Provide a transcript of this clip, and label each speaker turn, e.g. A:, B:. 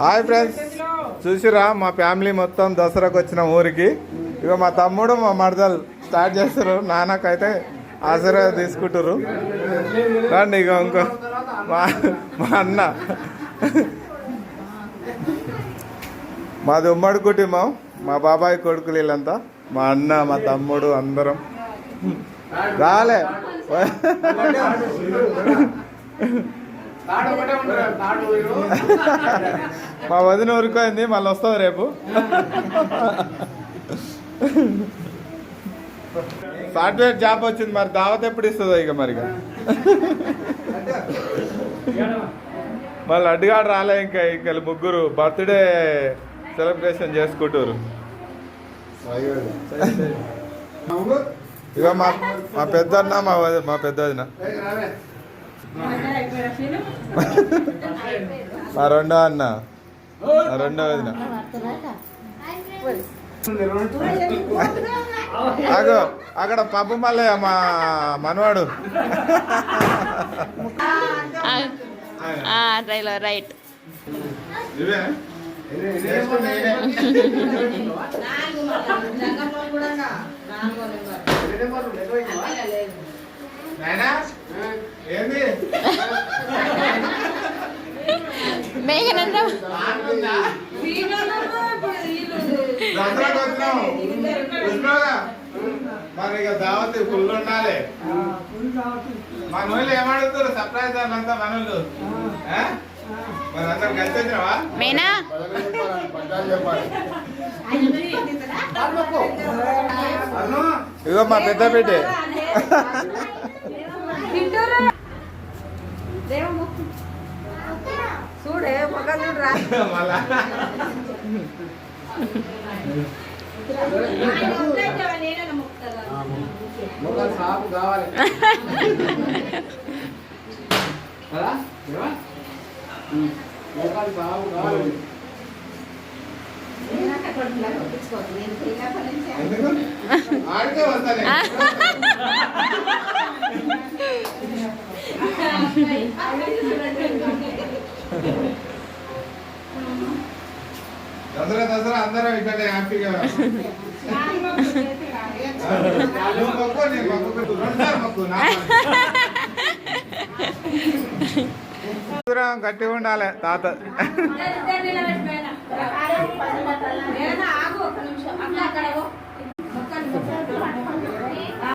A: Hi friends, చూసిరా మా family మొత్తం దసరాకు వచ్చిన ఊరికి. ఇక మా తమ్ముడు మా మరదలు స్టార్ట్ చేస్తారు. నాన్నకైతే ఆశీర్వాదం తీసుకుంటారు. రండి ఇక ఇంకో మా అన్న, మాది ఉమ్మడి కుటుంబం. మా బాబాయ్ కొడుకులు వీళ్ళంతా, మా అన్న మా తమ్ముడు అందరం రాలే. మా వదిన ఊరుకోయింది, మళ్ళీ వస్తుంది రేపు. సాఫ్ట్వేర్ జాబ్ వచ్చింది, మరి దావత్ ఎప్పుడు ఇస్తుందో ఇక మరిగా. మళ్ళీ అడ్డుగాడు రాలే. ఇంకా ముగ్గురు బర్త్డే సెలబ్రేషన్ చేసుకుంటారు. ఇక మా పెద్దన్న మా పెద్ద వదిన, మా రెండో అన్న, మా రెండో వదిన. అగో అక్కడ పప్పు మళ్ళీ మా మనవాడు.
B: రైట్. మేఘనంద
A: మరి ఇక దావత్ ఫుల్ ఉండాలి. మన వాళ్ళు ఏమడుగుతారు సర్ప్రైజ్ అంతా మనోళ్ళు. మరి అందరు కలిసి వచ్చినావా?
B: మేనా
A: ఇగో మా పెద్ద బిడ్డే.
C: చూడే ఒక చూడరా
D: కావాలి.
A: ఆడికే వస్తానే. దసరా అందరం ఇక్కడ హ్యాపీగా. గట్టిగా ఉండాలి తాత.